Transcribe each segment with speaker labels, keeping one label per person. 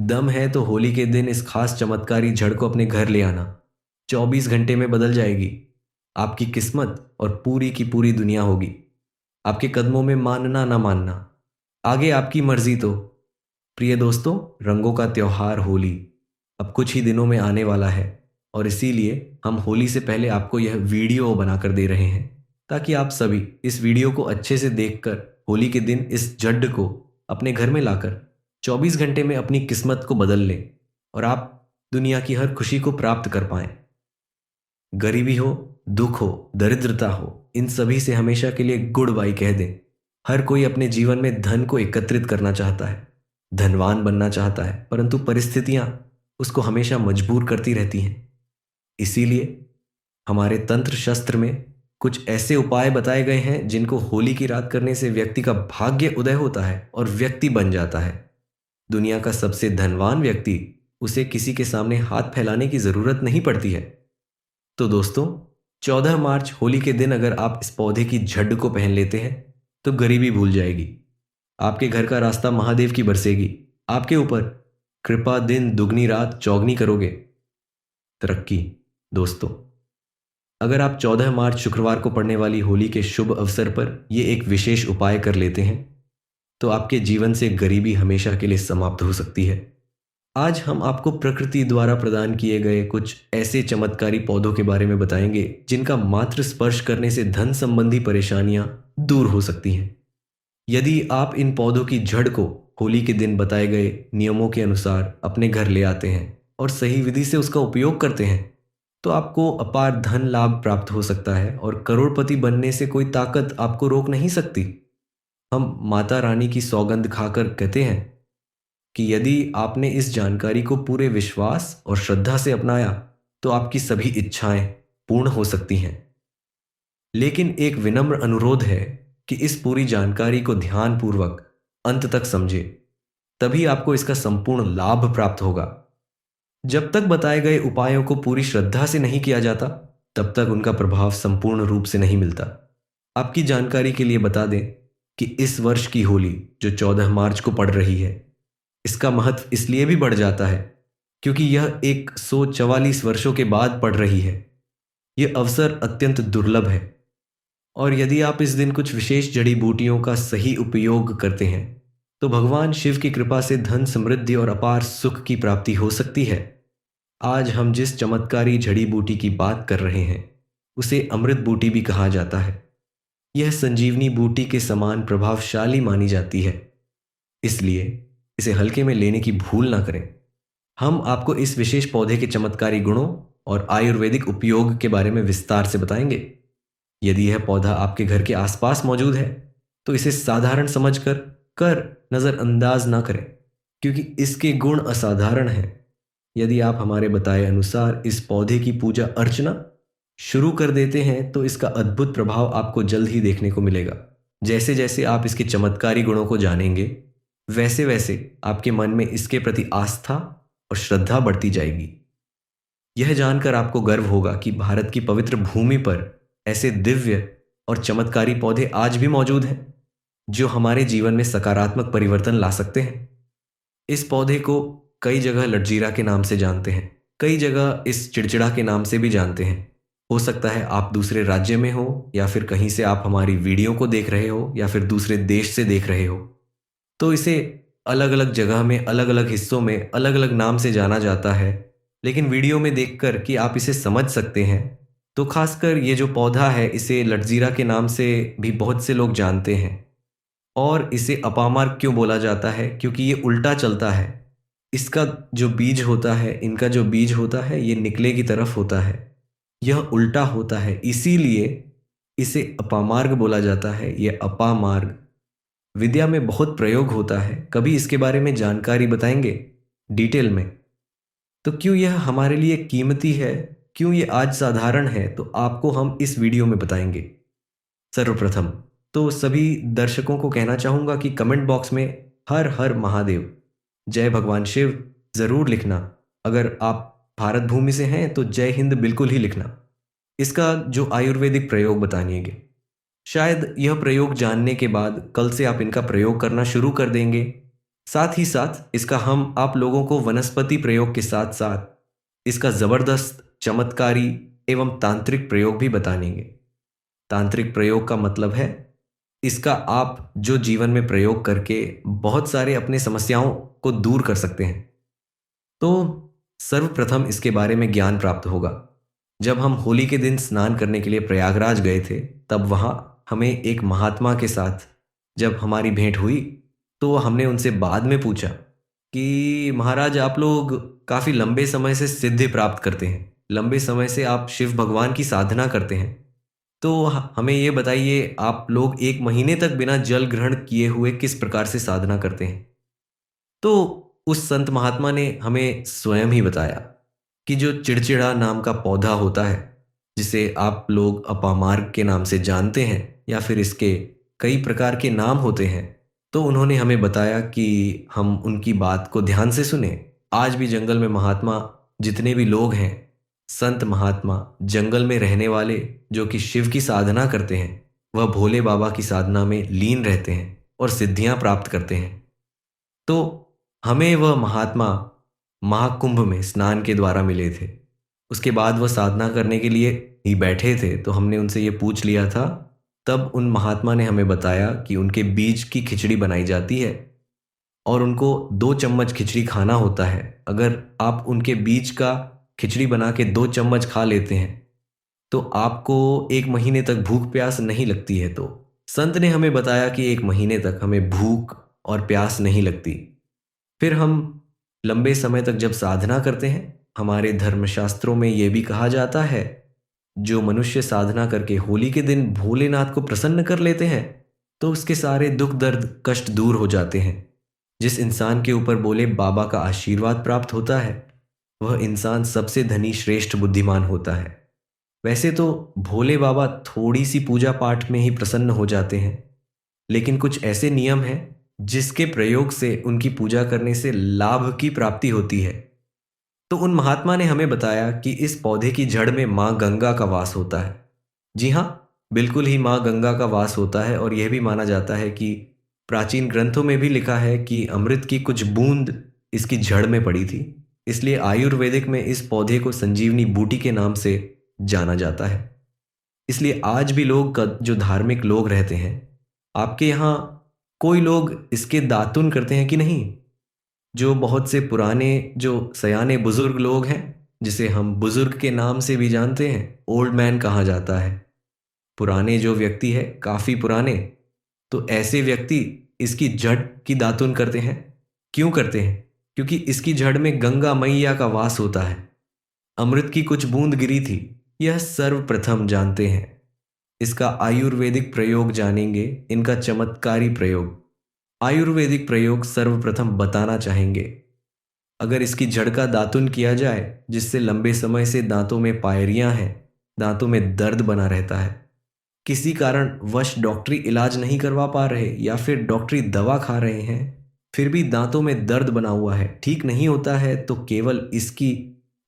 Speaker 1: दम है तो होली के दिन इस खास चमत्कारी जड़ को अपने घर ले आना। 24 घंटे में बदल जाएगी आपकी किस्मत और पूरी की पूरी दुनिया होगी आपके कदमों में। मानना ना मानना, आगे आपकी मर्जी। तो प्रिय दोस्तों, रंगों का त्योहार होली अब कुछ ही दिनों में आने वाला है, और इसीलिए हम होली से पहले आपको यह वीडियो बनाकर दे रहे हैं ताकि आप सभी इस वीडियो को अच्छे से देखकर होली के दिन इस जड्ड को अपने घर में लाकर 24 घंटे में अपनी किस्मत को बदल लें और आप दुनिया की हर खुशी को प्राप्त कर पाएं। गरीबी हो, दुख हो, दरिद्रता हो, इन सभी से हमेशा के लिए गुड बाय कह दें। हर कोई अपने जीवन में धन को एकत्रित करना चाहता है, धनवान बनना चाहता है, परंतु परिस्थितियां उसको हमेशा मजबूर करती रहती हैं। इसीलिए हमारे तंत्र शस्त्र में कुछ ऐसे उपाय बताए गए हैं जिनको होली की रात करने से व्यक्ति का भाग्य उदय होता है और व्यक्ति बन जाता है दुनिया का सबसे धनवान व्यक्ति। उसे किसी के सामने हाथ फैलाने की जरूरत नहीं पड़ती है। तो दोस्तों, 14 मार्च होली के दिन अगर आप इस पौधे की झड्ड को पहन लेते हैं तो गरीबी भूल जाएगी, आपके घर का रास्ता महादेव की बरसेगी, आपके ऊपर कृपा दिन दुगनी रात चौगनी करोगे तरक्की। दोस्तों, अगर आप 14 मार्च शुक्रवार को पड़ने वाली होली के शुभ अवसर पर ये एक विशेष उपाय कर लेते हैं तो आपके जीवन से गरीबी हमेशा के लिए समाप्त हो सकती है। आज हम आपको प्रकृति द्वारा प्रदान किए गए कुछ ऐसे चमत्कारी पौधों के बारे में बताएंगे जिनका मात्र स्पर्श करने से धन संबंधी परेशानियां दूर हो सकती हैं। यदि आप इन पौधों की जड़ को होली के दिन बताए गए नियमों के अनुसार अपने घर ले आते हैं और सही विधि से उसका उपयोग करते हैं तो आपको अपार धन लाभ प्राप्त हो सकता है और करोड़पति बनने से कोई ताकत आपको रोक नहीं सकती। हम माता रानी की सौगंध खाकर कहते हैं कि यदि आपने इस जानकारी को पूरे विश्वास और श्रद्धा से अपनाया तो आपकी सभी इच्छाएं पूर्ण हो सकती हैं। लेकिन एक विनम्र अनुरोध है कि इस पूरी जानकारी को ध्यानपूर्वक अंत तक समझे, तभी आपको इसका संपूर्ण लाभ प्राप्त होगा। जब तक बताए गए उपायों को पूरी श्रद्धा से नहीं किया जाता तब तक उनका प्रभाव संपूर्ण रूप से नहीं मिलता। आपकी जानकारी के लिए बता दें कि इस वर्ष की होली जो 14 मार्च को पड़ रही है, इसका महत्व इसलिए भी बढ़ जाता है क्योंकि यह 144 वर्षों के बाद पड़ रही है। यह अवसर अत्यंत दुर्लभ है और यदि आप इस दिन कुछ विशेष जड़ी बूटियों का सही उपयोग करते हैं तो भगवान शिव की कृपा से धन समृद्धि और अपार सुख की प्राप्ति हो सकती है। आज हम जिस चमत्कारी जड़ी बूटी की बात कर रहे हैं उसे अमृत बूटी भी कहा जाता है। यह संजीवनी बूटी के समान प्रभावशाली मानी जाती है, इसलिए इसे हल्के में लेने की भूल ना करें। हम आपको इस विशेष पौधे के चमत्कारी गुणों और आयुर्वेदिक उपयोग के बारे में विस्तार से बताएंगे। यदि यह पौधा आपके घर के आसपास मौजूद है तो इसे साधारण समझकर कर नज़रअंदाज ना करें क्योंकि इसके गुण असाधारण हैं। यदि आप हमारे बताए अनुसार इस पौधे की पूजा अर्चना शुरू कर देते हैं तो इसका अद्भुत प्रभाव आपको जल्द ही देखने को मिलेगा। जैसे जैसे आप इसके चमत्कारी गुणों को जानेंगे वैसे वैसे आपके मन में इसके प्रति आस्था और श्रद्धा बढ़ती जाएगी। यह जानकर आपको गर्व होगा कि भारत की पवित्र भूमि पर ऐसे दिव्य और चमत्कारी पौधे आज भी मौजूद हैं जो हमारे जीवन में सकारात्मक परिवर्तन ला सकते हैं। इस पौधे को कई जगह लटजीरा के नाम से जानते हैं, कई जगह इस चिड़चिड़ा के नाम से भी जानते हैं। हो सकता है आप दूसरे राज्य में हो या फिर कहीं से आप हमारी वीडियो को देख रहे हो या फिर दूसरे देश से देख रहे हो, तो इसे अलग अलग जगह में अलग अलग हिस्सों में अलग अलग नाम से जाना जाता है। लेकिन वीडियो में देखकर कि आप इसे समझ सकते हैं तो खासकर ये जो पौधा है इसे लटजीरा के नाम से भी बहुत से लोग जानते हैं। और इसे अपामार्ग क्यों बोला जाता है? क्योंकि ये उल्टा चलता है। इसका जो बीज होता है, इनका जो बीज होता है ये निकले की तरफ होता है, यह उल्टा होता है, इसीलिए इसे अपामार्ग बोला जाता है। यह अपामार्ग विद्या में बहुत प्रयोग होता है, कभी इसके बारे में जानकारी बताएंगे डिटेल में। तो क्यों यह हमारे लिए कीमती है, क्यों ये आज साधारण है, तो आपको हम इस वीडियो में बताएंगे। सर्वप्रथम तो सभी दर्शकों को कहना चाहूँगा कि कमेंट बॉक्स में हर हर महादेव, जय भगवान शिव ज़रूर लिखना। अगर आप भारत भूमि से हैं तो जय हिंद बिल्कुल ही लिखना। इसका जो आयुर्वेदिक प्रयोग बतानिएगे, शायद यह प्रयोग जानने के बाद कल से आप इनका प्रयोग करना शुरू कर देंगे साथ ही साथ इसका हम आप लोगों को वनस्पति प्रयोग के साथ साथ इसका ज़बरदस्त चमत्कारी एवं तांत्रिक प्रयोग भी बताएंगे। तांत्रिक प्रयोग का मतलब है इसका आप जो जीवन में प्रयोग करके बहुत सारे अपने समस्याओं को दूर कर सकते हैं। तो सर्वप्रथम इसके बारे में ज्ञान प्राप्त होगा। जब हम होली के दिन स्नान करने के लिए प्रयागराज गए थे, तब वहाँ हमें एक महात्मा के साथ जब हमारी भेंट हुई, तो हमने उनसे बाद में पूछा कि महाराज, आप लोग काफ़ी लंबे समय से सिद्धि प्राप्त करते हैं, लंबे समय से आप शिव भगवान की साधना करते हैं, तो हमें ये बताइए, आप लोग 1 महीने तक बिना जल ग्रहण किए हुए किस प्रकार से साधना करते हैं। तो उस संत महात्मा ने हमें स्वयं ही बताया कि जो चिड़चिड़ा नाम का पौधा होता है, जिसे आप लोग अपामार्ग के नाम से जानते हैं या फिर इसके कई प्रकार के नाम होते हैं, तो उन्होंने हमें बताया कि हम उनकी बात को ध्यान से सुने। आज भी जंगल में महात्मा जितने भी लोग हैं, संत महात्मा जंगल में रहने वाले जो कि शिव की साधना करते हैं, वह भोले बाबा की साधना में लीन रहते हैं और सिद्धियां प्राप्त करते हैं। तो हमें वह महात्मा महाकुंभ में स्नान के द्वारा मिले थे। उसके बाद वह साधना करने के लिए ही बैठे थे, तो हमने उनसे ये पूछ लिया था। तब उन महात्मा ने हमें बताया कि उनके बीज की खिचड़ी बनाई जाती है और उनको 2 चम्मच खिचड़ी खाना होता है। अगर आप उनके बीज का खिचड़ी बना के 2 चम्मच खा लेते हैं, तो आपको 1 महीने तक भूख प्यास नहीं लगती है। तो संत ने हमें बताया कि 1 महीने तक हमें भूख और प्यास नहीं लगती। फिर हम लंबे समय तक जब साधना करते हैं, हमारे धर्मशास्त्रों में यह भी कहा जाता है, जो मनुष्य साधना करके होली के दिन भोलेनाथ को प्रसन्न कर लेते हैं, तो उसके सारे दुख दर्द कष्ट दूर हो जाते हैं। जिस इंसान के ऊपर बोले बाबा का आशीर्वाद प्राप्त होता है, वह इंसान सबसे धनी श्रेष्ठ बुद्धिमान होता है। वैसे तो भोले बाबा थोड़ी सी पूजा पाठ में ही प्रसन्न हो जाते हैं, लेकिन कुछ ऐसे नियम हैं जिसके प्रयोग से उनकी पूजा करने से लाभ की प्राप्ति होती है। तो उन महात्मा ने हमें बताया कि इस पौधे की जड़ में माँ गंगा का वास होता है। जी हाँ, बिल्कुल ही माँ गंगा का वास होता है। और यह भी माना जाता है कि प्राचीन ग्रंथों में भी लिखा है कि अमृत की कुछ बूंद इसकी जड़ में पड़ी थी। इसलिए आयुर्वेदिक में इस पौधे को संजीवनी बूटी के नाम से जाना जाता है। इसलिए आज भी लोग जो धार्मिक लोग रहते हैं, आपके यहाँ कोई लोग इसके दातुन करते हैं कि नहीं? जो बहुत से पुराने जो सयाने बुजुर्ग लोग हैं, जिसे हम बुजुर्ग के नाम से भी जानते हैं, ओल्ड मैन कहा जाता है, पुराने जो व्यक्ति है, काफ़ी पुराने, तो ऐसे व्यक्ति इसकी जड़ की दातुन करते हैं। क्यों करते हैं? क्योंकि इसकी जड़ में गंगा मैया का वास होता है। अमृत की कुछ बूंद गिरी थी, यह सर्वप्रथम जानते हैं। इसका आयुर्वेदिक प्रयोग जानेंगे, इनका चमत्कारी प्रयोग, आयुर्वेदिक प्रयोग सर्वप्रथम बताना चाहेंगे। अगर इसकी जड़ का दातुन किया जाए, जिससे लंबे समय से दांतों में पायरियां हैं, दांतों में दर्द बना रहता है, किसी कारण वश डॉक्टरी इलाज नहीं करवा पा रहे या फिर डॉक्टरी दवा खा रहे हैं, फिर भी दांतों में दर्द बना हुआ है, ठीक नहीं होता है, तो केवल इसकी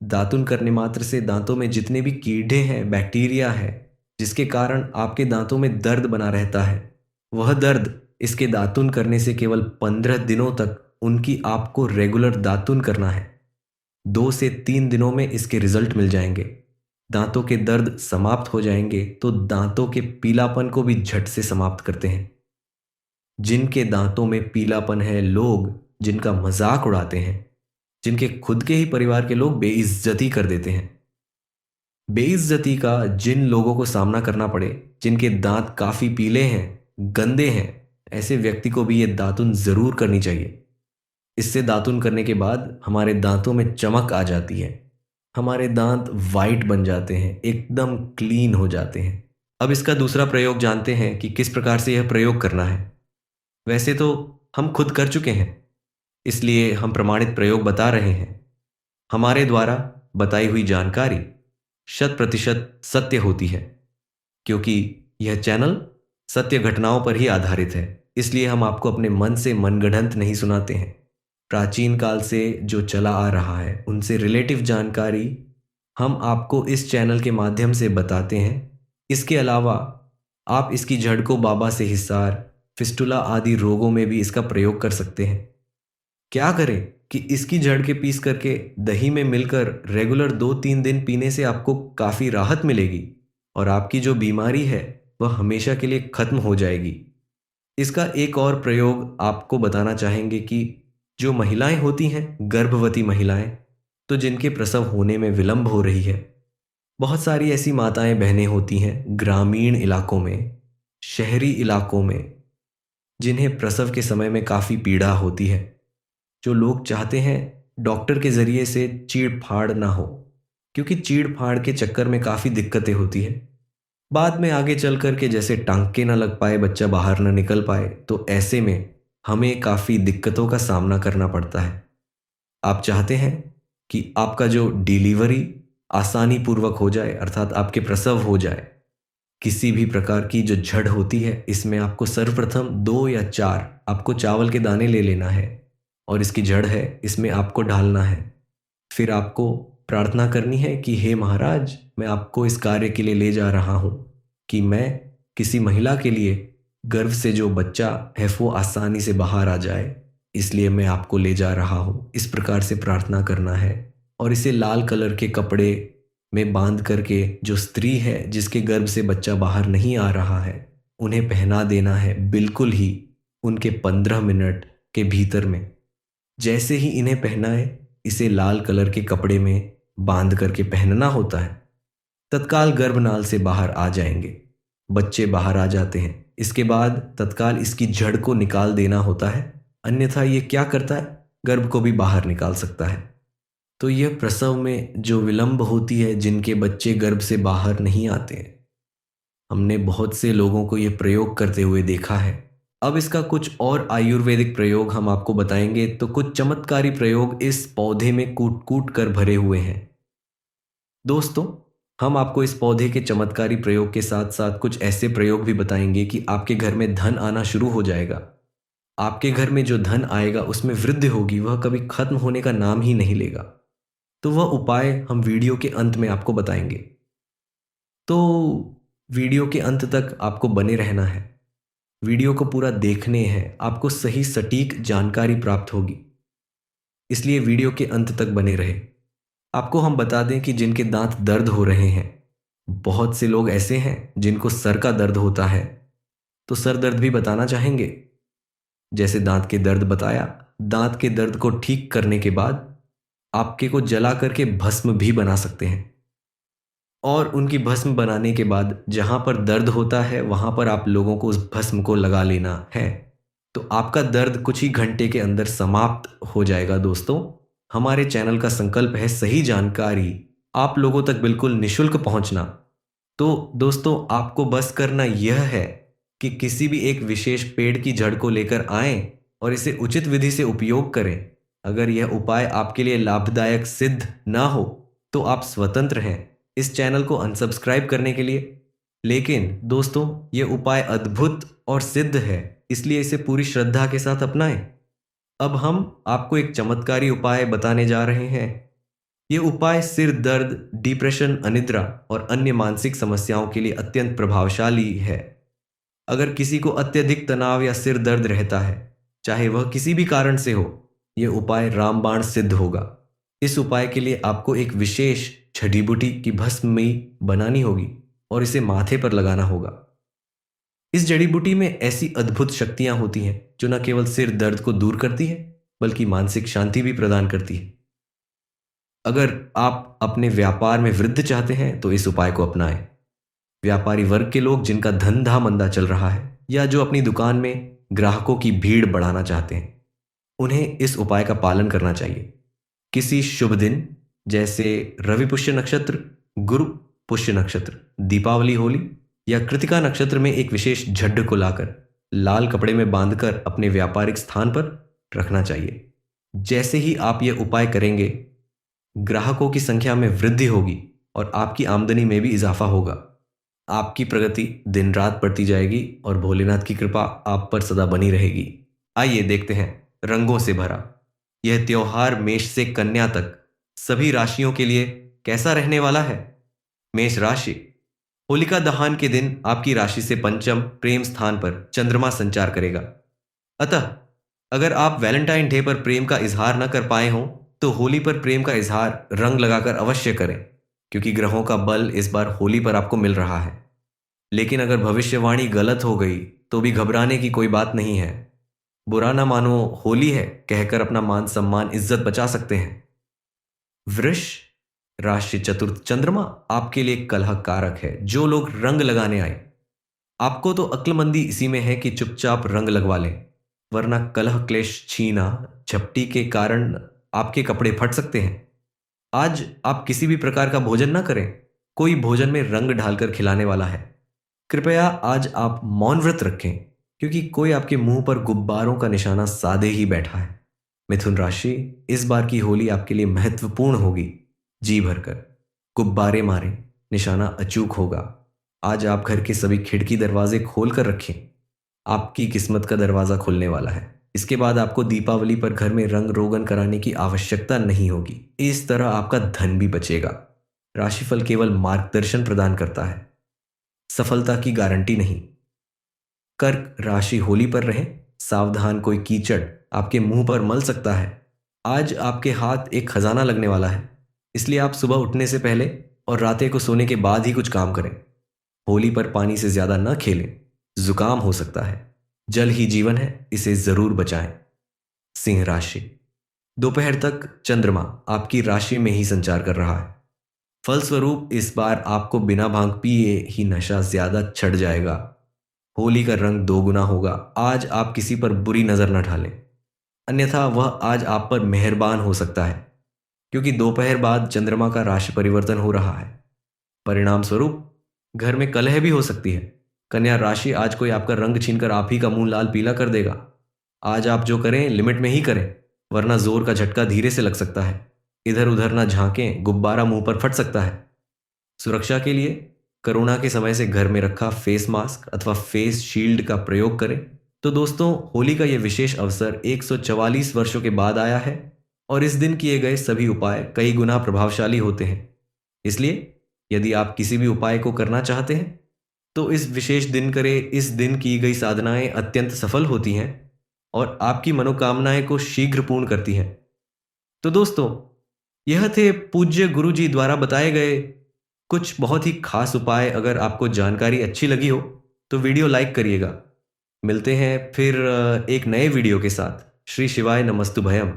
Speaker 1: दातुन करने मात्र से दांतों में जितने भी कीड़े हैं, बैक्टीरिया है, जिसके कारण आपके दांतों में दर्द बना रहता है, वह दर्द इसके दातुन करने से केवल 15 दिनों तक उनकी आपको रेगुलर दातुन करना है। 2 से 3 दिनों में इसके रिजल्ट मिल जाएंगे। दांतों के दर्द समाप्त हो जाएंगे, तो दांतों के पीलापन को भी झट से समाप्त करते हैं। जिनके दांतों में पीलापन है, लोग जिनका मजाक उड़ाते हैं, जिनके खुद के ही परिवार के लोग बेइज्जती कर देते हैं, बेइज्जती का जिन लोगों को सामना करना पड़े, जिनके दांत काफ़ी पीले हैं, गंदे हैं, ऐसे व्यक्ति को भी ये दातुन ज़रूर करनी चाहिए। इससे दातुन करने के बाद हमारे दांतों में चमक आ जाती है, हमारे दांत वाइट बन जाते हैं, एकदम क्लीन हो जाते हैं। अब इसका दूसरा प्रयोग जानते हैं कि किस प्रकार से यह प्रयोग करना है। वैसे तो हम खुद कर चुके हैं, इसलिए हम प्रमाणित प्रयोग बता रहे हैं। हमारे द्वारा बताई हुई जानकारी 100% सत्य होती है, क्योंकि यह चैनल सत्य घटनाओं पर ही आधारित है। इसलिए हम आपको अपने मन से मनगढ़ंत नहीं सुनाते हैं। प्राचीन काल से जो चला आ रहा है, उनसे रिलेटिव जानकारी हम आपको इस चैनल के माध्यम से बताते हैं। इसके अलावा आप इसकी जड़ को बाबा से हिसार, फिस्टुला आदि रोगों में भी इसका प्रयोग कर सकते हैं। क्या करें कि इसकी जड़ के पीस करके दही में मिलकर रेगुलर 2-3 दिन पीने से आपको काफ़ी राहत मिलेगी और आपकी जो बीमारी है वह हमेशा के लिए खत्म हो जाएगी। इसका एक और प्रयोग आपको बताना चाहेंगे कि जो महिलाएं होती हैं, गर्भवती महिलाएं, तो जिनके प्रसव होने में विलंब हो रही है, बहुत सारी ऐसी माताएं बहनें होती हैं ग्रामीण इलाकों में, शहरी इलाकों में, जिन्हें प्रसव के समय में काफ़ी पीड़ा होती है, जो लोग चाहते हैं डॉक्टर के ज़रिए से चीड़ फाड़ ना हो, क्योंकि चीड़ फाड़ के चक्कर में काफ़ी दिक्कतें होती हैं। बाद में आगे चल कर के जैसे टांके ना लग पाए, बच्चा बाहर ना निकल पाए, तो ऐसे में हमें काफ़ी दिक्कतों का सामना करना पड़ता है। आप चाहते हैं कि आपका जो डिलीवरी आसानी पूर्वक हो जाए, अर्थात आपके प्रसव हो जाए। किसी भी प्रकार की जो झड़ होती है, इसमें आपको सर्वप्रथम 2 या 4 आपको चावल के दाने ले लेना है और इसकी जड़ है इसमें आपको डालना है। फिर आपको प्रार्थना करनी है कि हे महाराज, मैं आपको इस कार्य के लिए ले जा रहा हूँ कि मैं किसी महिला के लिए गर्भ से जो बच्चा है वो आसानी से बाहर आ जाए, इसलिए मैं आपको ले जा रहा हूँ। इस प्रकार से प्रार्थना करना है और इसे लाल कलर के कपड़े में बांध करके जो स्त्री है जिसके गर्भ से बच्चा बाहर नहीं आ रहा है, उन्हें पहना देना है बिल्कुल ही उनके 15 मिनट के भीतर में। जैसे ही इन्हें पहनाए, इसे लाल कलर के कपड़े में बांध करके पहनना होता है, तत्काल गर्भनाल से बाहर आ जाएंगे, बच्चे बाहर आ जाते हैं। इसके बाद तत्काल इसकी जड़ को निकाल देना होता है, अन्यथा ये क्या करता है, गर्भ को भी बाहर निकाल सकता है। तो यह प्रसव में जो विलंब होती है, जिनके बच्चे गर्भ से बाहर नहीं आते हैं, हमने बहुत से लोगों को यह प्रयोग करते हुए देखा है। अब इसका कुछ और आयुर्वेदिक प्रयोग हम आपको बताएंगे, तो कुछ चमत्कारी प्रयोग इस पौधे में कूट कूट कर भरे हुए हैं। दोस्तों, हम आपको इस पौधे के चमत्कारी प्रयोग के साथ साथ कुछ ऐसे प्रयोग भी बताएंगे कि आपके घर में धन आना शुरू हो जाएगा। आपके घर में जो धन आएगा उसमें वृद्धि होगी, वह कभी खत्म होने का नाम ही नहीं लेगा। तो वह उपाय हम वीडियो के अंत में आपको बताएंगे, तो वीडियो के अंत तक आपको बने रहना है। वीडियो को पूरा देखने हैं, आपको सही सटीक जानकारी प्राप्त होगी, इसलिए वीडियो के अंत तक बने रहे। आपको हम बता दें कि जिनके दांत दर्द हो रहे हैं, बहुत से लोग ऐसे हैं जिनको सर का दर्द होता है, तो सर दर्द भी बताना चाहेंगे। जैसे दांत के दर्द बताया, दांत के दर्द को ठीक करने के बाद आपके को जला करके भस्म भी बना सकते हैं और उनकी भस्म बनाने के बाद जहां पर दर्द होता है वहां पर आप लोगों को उस भस्म को लगा लेना है, तो आपका दर्द कुछ ही घंटे के अंदर समाप्त हो जाएगा। दोस्तों, हमारे चैनल का संकल्प है सही जानकारी आप लोगों तक बिल्कुल निशुल्क पहुंचना। तो दोस्तों, आपको बस करना यह है कि किसी भी एक विशेष पेड़ की जड़ को लेकर आएं और इसे उचित विधि से उपयोग करें। अगर यह उपाय आपके लिए लाभदायक सिद्ध ना हो तो आप स्वतंत्र हैं इस चैनल को अनसब्सक्राइब करने के लिए। लेकिन दोस्तों, यह उपाय अद्भुत और सिद्ध है, इसलिए इसे पूरी श्रद्धा के साथ अपनाएं। अब हम आपको एक चमत्कारी उपाय बताने जा रहे हैं। ये उपाय सिर दर्द, डिप्रेशन, अनिद्रा और अन्य मानसिक समस्याओं के लिए अत्यंत प्रभावशाली है। अगर किसी को अत्यधिक तनाव या सिर दर्द रहता है, चाहे वह किसी भी कारण से हो, यह उपाय रामबाण सिद्ध होगा। इस उपाय के लिए आपको एक विशेष जड़ी बूटी की भस्मई बनानी होगी और इसे माथे पर लगाना होगा। इस जड़ी बूटी में ऐसी अद्भुत शक्तियां होती हैं जो न केवल सिर दर्द को दूर करती है बल्कि मानसिक शांति भी प्रदान करती है। अगर आप अपने व्यापार में वृद्धि चाहते हैं तो इस उपाय को अपनाएं। व्यापारी वर्ग के लोग जिनका धंधा मंदा चल रहा है या जो अपनी दुकान में ग्राहकों की भीड़ बढ़ाना चाहते हैं, उन्हें इस उपाय का पालन करना चाहिए। किसी शुभ दिन जैसे रवि पुष्य नक्षत्र, गुरु पुष्य नक्षत्र, दीपावली, होली या कृतिका नक्षत्र में एक विशेष झड्ड को लाकर लाल कपड़े में बांधकर अपने व्यापारिक स्थान पर रखना चाहिए। जैसे ही आप यह उपाय करेंगे, ग्राहकों की संख्या में वृद्धि होगी और आपकी आमदनी में भी इजाफा होगा। आपकी प्रगति दिन रात बढ़ती जाएगी और भोलेनाथ की कृपा आप पर सदा बनी रहेगी। आइए देखते हैं रंगों से भरा यह त्योहार मेष से कन्या तक सभी राशियों के लिए कैसा रहने वाला है। मेष राशि, होलिका दहन के दिन आपकी राशि से पंचम प्रेम स्थान पर चंद्रमा संचार करेगा। अतः अगर आप वैलेंटाइन डे पर प्रेम का इजहार न कर पाए हों तो होली पर प्रेम का इजहार रंग लगाकर अवश्य करें, क्योंकि ग्रहों का बल इस बार होली पर आपको मिल रहा है। लेकिन अगर भविष्यवाणी गलत हो गई तो भी घबराने की कोई बात नहीं है। बुरा ना मानो, होली है कहकर अपना मान सम्मान इज्जत बचा सकते हैं। वृष राशि चतुर्थ चंद्रमा आपके लिए कलह कारक है। जो लोग रंग लगाने आए, आपको तो अक्लमंदी इसी में है कि चुपचाप रंग लगवा लें, वरना कलह क्लेश छीना झपटी के कारण आपके कपड़े फट सकते हैं। आज आप किसी भी प्रकार का भोजन ना करें, कोई भोजन में रंग डालकर खिलाने वाला है। कृपया आज आप मौन व्रत रखें, क्योंकि कोई आपके मुंह पर गुब्बारों का निशाना साधे ही बैठा है। मिथुन राशि, इस बार की होली आपके लिए महत्वपूर्ण होगी। जी भरकर गुब्बारे मारें, निशाना अचूक होगा। आज आप घर के सभी खिड़की दरवाजे खोल कर रखें, आपकी किस्मत का दरवाजा खुलने वाला है। इसके बाद आपको दीपावली पर घर में रंग रोगन कराने की आवश्यकता नहीं होगी। इस तरह आपका धन भी बचेगा। राशिफल केवल मार्गदर्शन प्रदान करता है, सफलता की गारंटी नहीं। कर्क राशि, होली पर रहे सावधान, कोई कीचड़ आपके मुंह पर मल सकता है। आज आपके हाथ एक खजाना लगने वाला है, इसलिए आप सुबह उठने से पहले और रातें को सोने के बाद ही कुछ काम करें। होली पर पानी से ज्यादा न खेलें, जुकाम हो सकता है। जल ही जीवन है, इसे जरूर बचाएं। सिंह राशि, दोपहर तक चंद्रमा आपकी राशि में ही संचार कर रहा है। फलस्वरूप इस बार आपको बिना भांग पिए ही नशा ज्यादा चढ़ जाएगा। होली का रंग दोगुना होगा। आज आप किसी पर बुरी नजर न डालें, अन्यथा वह आज आप पर मेहरबान हो सकता है, क्योंकि दोपहर बाद चंद्रमा का राशि परिवर्तन हो रहा है। परिणाम स्वरूप घर में कलह भी हो सकती है। कन्या राशि, आज कोई आपका रंग छीनकर आप ही का मुंह लाल पीला कर देगा। आज आप जो करें लिमिट में ही करें, वरना जोर का झटका धीरे से लग सकता है। इधर उधर ना झांकें, गुब्बारा मुंह पर फट सकता है। सुरक्षा के लिए कोरोना के समय से घर में रखा फेस मास्क अथवा फेस शील्ड का प्रयोग करें। तो दोस्तों, होली का यह विशेष अवसर 144 वर्षों के बाद आया है और इस दिन किए गए सभी उपाय कई गुना प्रभावशाली होते हैं। इसलिए यदि आप किसी भी उपाय को करना चाहते हैं तो इस विशेष दिन करें। इस दिन की गई साधनाएं अत्यंत सफल होती हैं और आपकी मनोकामनाएं को शीघ्र पूर्ण करती हैं। तो दोस्तों, यह थे पूज्य गुरु जी द्वारा बताए गए कुछ बहुत ही खास उपाय। अगर आपको जानकारी अच्छी लगी हो तो वीडियो लाइक करिएगा। मिलते हैं फिर एक नए वीडियो के साथ। श्री शिवाय नमस्तु भयम।